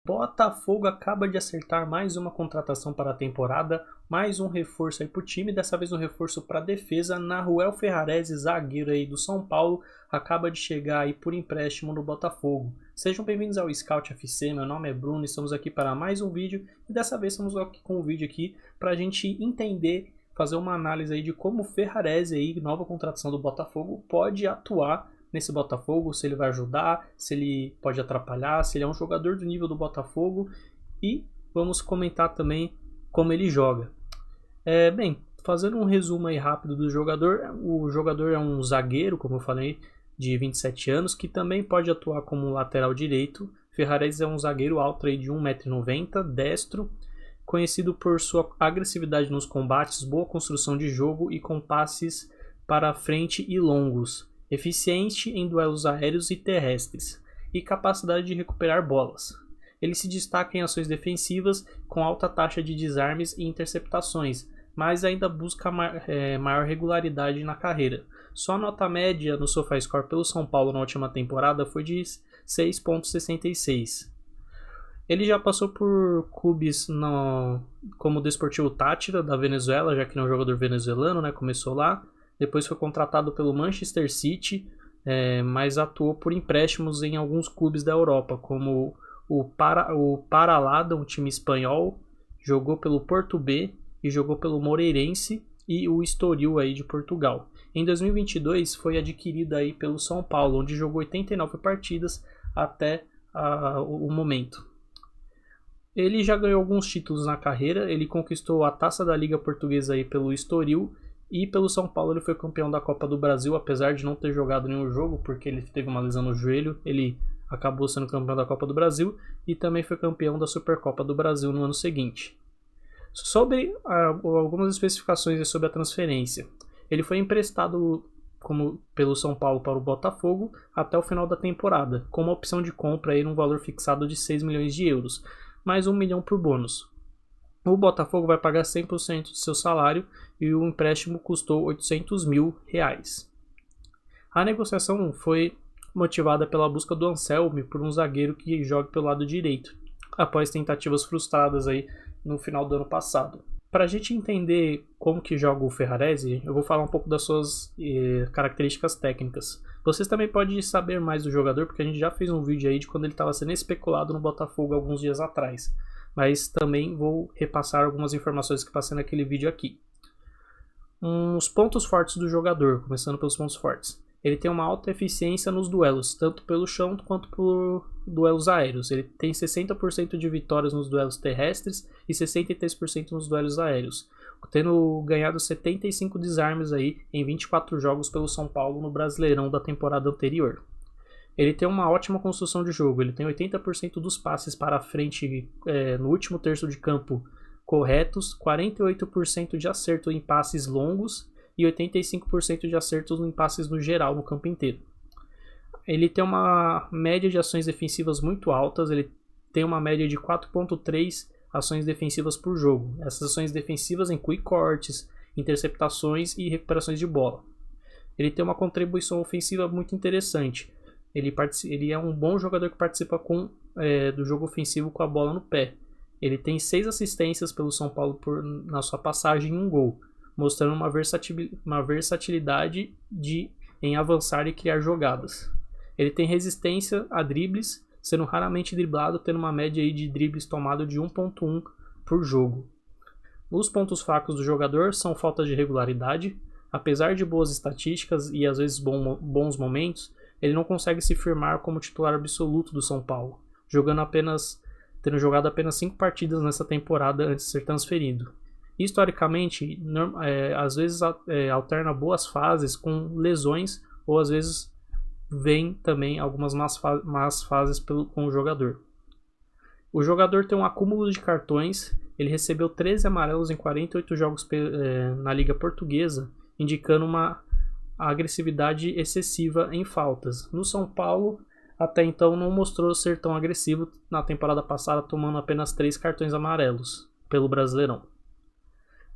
Botafogo acaba de acertar mais uma contratação para a temporada, mais um reforço aí para o time, dessa vez um reforço para a defesa. Nahuel Ferrarese, zagueiro aí do São Paulo, acaba de chegar aí por empréstimo no Botafogo. Sejam bem-vindos ao Scout FC, meu nome é Bruno, estamos aqui para mais um vídeo e dessa vez estamos aqui com um vídeo aqui para a gente entender, fazer uma análise aí de como o Ferrarese aí, nova contratação do Botafogo, pode atuar nesse Botafogo, se ele vai ajudar, se ele pode atrapalhar, se ele é um jogador do nível do Botafogo, e vamos comentar também como ele joga. Bem, fazendo um resumo aí rápido do jogador, o jogador é um zagueiro, como eu falei, de 27 anos, que também pode atuar como lateral direito. Ferrarese é um zagueiro alto aí de 1,90 m, destro, conhecido por sua agressividade nos combates, boa construção de jogo e com passes para frente e longos, eficiente em duelos aéreos e terrestres, e capacidade de recuperar bolas. Ele se destaca em ações defensivas com alta taxa de desarmes e interceptações, mas ainda busca maior regularidade na carreira. Sua nota média no SofaScore pelo São Paulo na última temporada foi de 6,66. Ele já passou por clubes como o Desportivo Táchira, da Venezuela, já que ele é um jogador venezuelano, né? Começou lá. Depois foi contratado pelo Manchester City, mas atuou por empréstimos em alguns clubes da Europa, como o Paralada, um time espanhol, jogou pelo Porto B e jogou pelo Moreirense e o Estoril aí de Portugal. Em 2022 foi adquirido aí pelo São Paulo, onde jogou 89 partidas até o momento. Ele já ganhou alguns títulos na carreira, ele conquistou a Taça da Liga Portuguesa aí pelo Estoril, e pelo São Paulo ele foi campeão da Copa do Brasil, apesar de não ter jogado nenhum jogo, porque ele teve uma lesão no joelho, ele acabou sendo campeão da Copa do Brasil e também foi campeão da Supercopa do Brasil no ano seguinte. Sobre algumas especificações sobre a transferência, ele foi emprestado pelo São Paulo para o Botafogo até o final da temporada, com uma opção de compra aí num valor fixado de 6 milhões de euros, mais 1 milhão por bônus. O Botafogo vai pagar 100% do seu salário e o empréstimo custou R$800 mil. A negociação foi motivada pela busca do Anselmi por um zagueiro que jogue pelo lado direito, após tentativas frustradas aí no final do ano passado. Para a gente entender como que joga o Ferrarese, eu vou falar um pouco das suas características técnicas. Vocês também podem saber mais do jogador, porque a gente já fez um vídeo aí de quando ele estava sendo especulado no Botafogo alguns dias atrás. Mas também vou repassar algumas informações que passei naquele vídeo aqui. Os pontos fortes do jogador, começando pelos pontos fortes. Ele tem uma alta eficiência nos duelos, tanto pelo chão quanto por duelos aéreos. Ele tem 60% de vitórias nos duelos terrestres e 63% nos duelos aéreos, tendo ganhado 75 desarmes aí em 24 jogos pelo São Paulo no Brasileirão da temporada anterior. Ele tem uma ótima construção de jogo, ele tem 80% dos passes para frente no último terço de campo corretos, 48% de acerto em passes longos e 85% de acertos em passes no geral no campo inteiro. Ele tem uma média de ações defensivas muito altas, ele tem uma média de 4.3 ações defensivas por jogo. Essas ações defensivas incluem cortes, interceptações e recuperações de bola. Ele tem uma contribuição ofensiva muito interessante. Ele é um bom jogador que participa do jogo ofensivo com a bola no pé. Ele tem 6 assistências pelo São Paulo na sua passagem e um gol, mostrando uma versatilidade em avançar e criar jogadas. Ele tem resistência a dribles, sendo raramente driblado, tendo uma média aí de dribles tomado de 1.1 por jogo. Os pontos fracos do jogador são falta de regularidade. Apesar de boas estatísticas e às vezes bons momentos, ele não consegue se firmar como titular absoluto do São Paulo, tendo jogado apenas 5 partidas nessa temporada antes de ser transferido. Historicamente, às vezes alterna boas fases com lesões, ou às vezes vem também algumas más fases com o jogador. O jogador tem um acúmulo de cartões, ele recebeu 13 amarelos em 48 jogos na Liga Portuguesa, indicando uma agressividade excessiva em faltas. No São Paulo, até então não mostrou ser tão agressivo na temporada passada, tomando apenas 3 cartões amarelos pelo Brasileirão.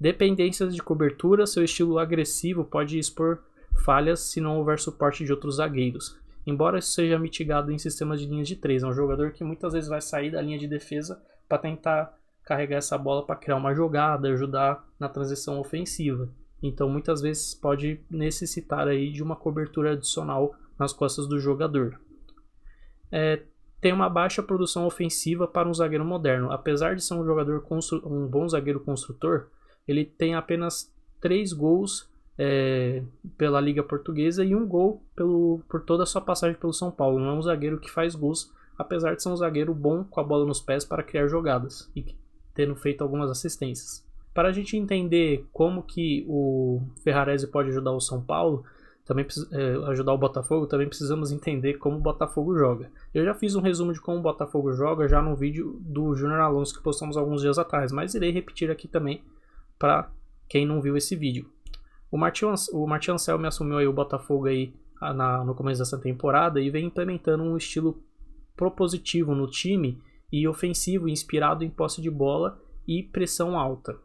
Dependências de cobertura, seu estilo agressivo pode expor falhas se não houver suporte de outros zagueiros. embora isso seja mitigado em sistemas de linhas de 3. É um jogador que muitas vezes vai sair da linha de defesa para tentar carregar essa bola para criar uma jogada, ajudar na transição ofensiva. Então muitas vezes pode necessitar aí de uma cobertura adicional nas costas do jogador. Tem uma baixa produção ofensiva para um zagueiro moderno. Apesar de ser um jogador um bom zagueiro construtor, ele tem apenas 3 gols pela Liga Portuguesa e 1 gol por toda a sua passagem pelo São Paulo. Não é um zagueiro que faz gols, apesar de ser um zagueiro bom com a bola nos pés para criar jogadas e tendo feito algumas assistências. Para a gente entender como que o Ferrarese pode ajudar o São Paulo, também ajudar o Botafogo, também precisamos entender como o Botafogo joga. Eu já fiz um resumo de como o Botafogo joga já no vídeo do Júnior Alonso que postamos alguns dias atrás, mas irei repetir aqui também para quem não viu esse vídeo. O Martin Anselmi assumiu aí o Botafogo aí no começo dessa temporada e vem implementando um estilo propositivo no time e ofensivo, inspirado em posse de bola e pressão alta.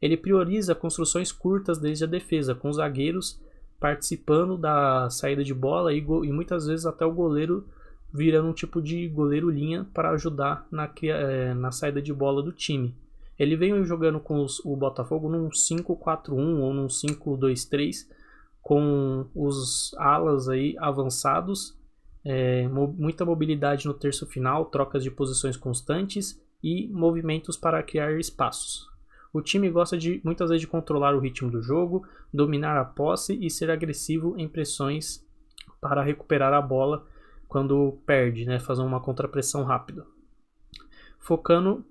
Ele prioriza construções curtas desde a defesa, com zagueiros participando da saída de bola e muitas vezes até o goleiro virando um tipo de goleiro-linha para ajudar na saída de bola do time. Ele veio jogando com o Botafogo num 5-4-1 ou num 5-2-3, com os alas aí avançados, muita mobilidade no terço final, trocas de posições constantes e movimentos para criar espaços. O time gosta muitas vezes de controlar o ritmo do jogo, dominar a posse e ser agressivo em pressões para recuperar a bola quando perde, fazer uma contrapressão rápida. Focando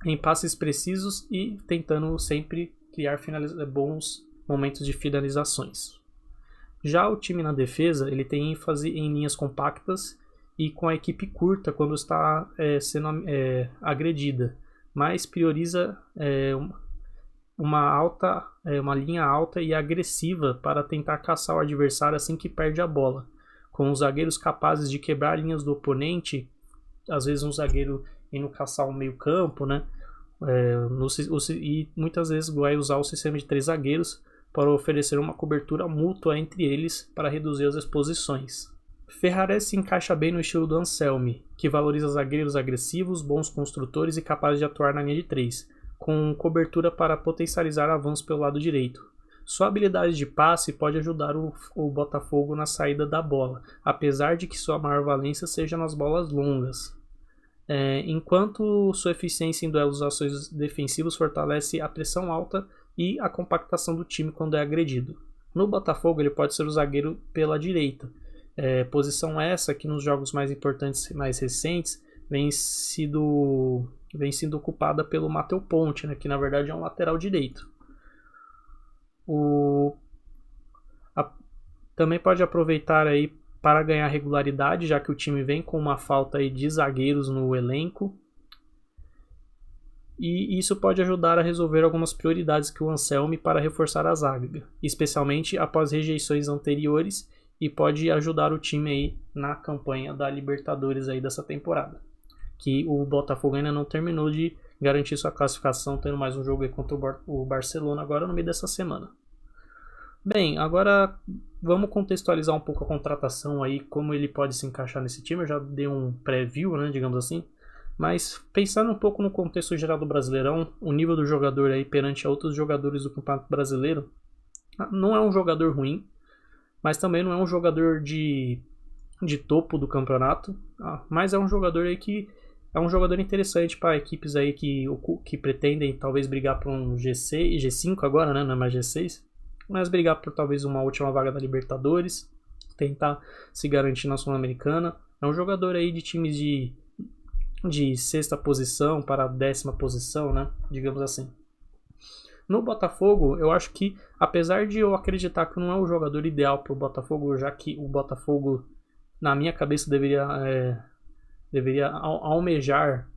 em passes precisos e tentando sempre criar bons momentos de finalizações. Já o time na defesa, ele tem ênfase em linhas compactas e com a equipe curta quando está sendo agredida, mas prioriza uma linha alta e agressiva para tentar caçar o adversário assim que perde a bola, com os zagueiros capazes de quebrar linhas do oponente, às vezes um zagueiro indo caçar o meio campo, e muitas vezes vai usar o sistema de 3 zagueiros para oferecer uma cobertura mútua entre eles para reduzir as exposições. Ferrarese se encaixa bem no estilo do Anselmi, que valoriza zagueiros agressivos, bons construtores e capazes de atuar na linha de 3, com cobertura para potencializar avanços pelo lado direito. Sua habilidade de passe pode ajudar o Botafogo na saída da bola, apesar de que sua maior valência seja nas bolas longas. Enquanto sua eficiência em duelos ações defensivos fortalece a pressão alta e a compactação do time quando é agredido. No Botafogo ele pode ser o zagueiro pela direita, posição essa que nos jogos mais importantes e mais recentes vem sendo ocupada pelo Matheus Ponte, que na verdade é um lateral direito. Também pode aproveitar aí para ganhar regularidade, já que o time vem com uma falta aí de zagueiros no elenco. E isso pode ajudar a resolver algumas prioridades que o Anselmi para reforçar a zaga, especialmente após rejeições anteriores, e pode ajudar o time aí na campanha da Libertadores aí dessa temporada, que o Botafogo ainda não terminou de garantir sua classificação, tendo mais um jogo aí contra o Barcelona agora no meio dessa semana. Bem, agora vamos contextualizar um pouco a contratação aí, como ele pode se encaixar nesse time. Eu já dei um preview, digamos assim, mas pensando um pouco no contexto geral do Brasileirão, o nível do jogador aí perante a outros jogadores do Campeonato Brasileiro, não é um jogador ruim, mas também não é um jogador de topo do campeonato, mas é um jogador aí que é um jogador interessante para equipes aí que pretendem talvez brigar por um G6, G5 agora, não é mais G6, mas brigar por talvez uma última vaga da Libertadores, tentar se garantir na Sul-Americana. É um jogador aí de times de sexta posição para 10ª posição, digamos assim. No Botafogo, eu acho que, apesar de eu acreditar que não é o jogador ideal para o Botafogo, já que o Botafogo, na minha cabeça, deveria almejar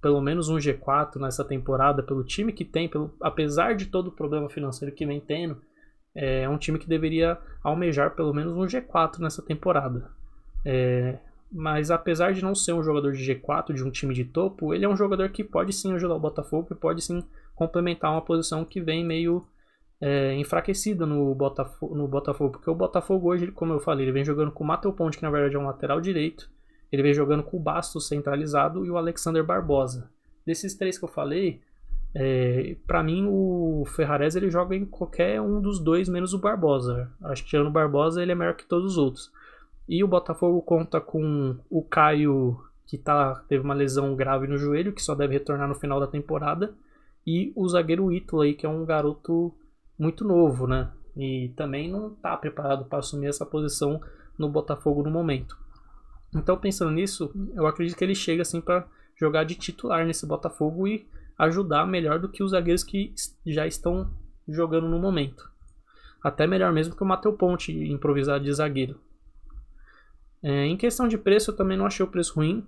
pelo menos um G4 nessa temporada, pelo time que tem, apesar de todo o problema financeiro que vem tendo, é um time que deveria almejar pelo menos um G4 nessa temporada. Mas apesar de não ser um jogador de G4, de um time de topo, ele é um jogador que pode sim ajudar o Botafogo e pode sim complementar uma posição que vem meio enfraquecida no Botafogo, porque o Botafogo hoje, como eu falei, ele vem jogando com o Matheus Ponte, que na verdade é um lateral direito, ele vem jogando com o Bastos centralizado e o Alexander Barbosa. Desses três que eu falei, para mim o Ferrarese ele joga em qualquer um dos dois, menos o Barbosa. Acho que tirando o Barbosa ele é melhor que todos os outros. E o Botafogo conta com o Caio, que teve uma lesão grave no joelho, que só deve retornar no final da temporada, e o zagueiro Ítalo aí, que é um garoto muito novo, né? E também não está preparado para assumir essa posição no Botafogo no momento. Então, pensando nisso, eu acredito que ele chega assim para jogar de titular nesse Botafogo e ajudar melhor do que os zagueiros que já estão jogando no momento. Até melhor mesmo que o Matheus Ponte improvisado de zagueiro. Em questão de preço, eu também não achei o preço ruim.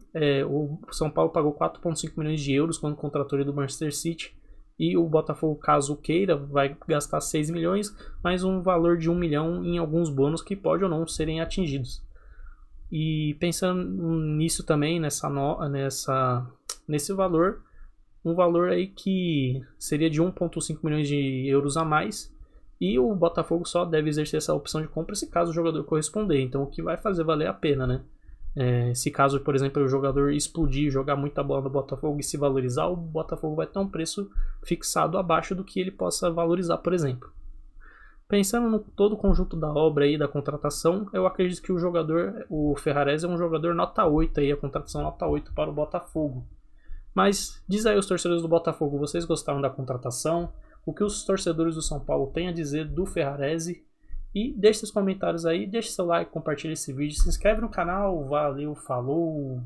O São Paulo pagou 4,5 milhões de euros quando contratou ele do Manchester City. E o Botafogo, caso queira, vai gastar 6 milhões, mais um valor de 1 milhão em alguns bônus que pode ou não serem atingidos. E pensando nisso também, nesse valor, um valor aí que seria de 1,5 milhões de euros a mais. E o Botafogo só deve exercer essa opção de compra se caso o jogador corresponder. Então, o que vai fazer valer a pena, né? Se caso, por exemplo, o jogador explodir, jogar muita bola no Botafogo e se valorizar, o Botafogo vai ter um preço fixado abaixo do que ele possa valorizar, por exemplo. Pensando no todo o conjunto da obra aí, da contratação, eu acredito que o Ferrarese é um jogador nota 8 aí, a contratação nota 8 para o Botafogo. Mas diz aí os torcedores do Botafogo, vocês gostaram da contratação? O que os torcedores do São Paulo têm a dizer do Ferrarese? E deixe seus comentários aí, deixe seu like, compartilhe esse vídeo, se inscreve no canal, valeu, falou!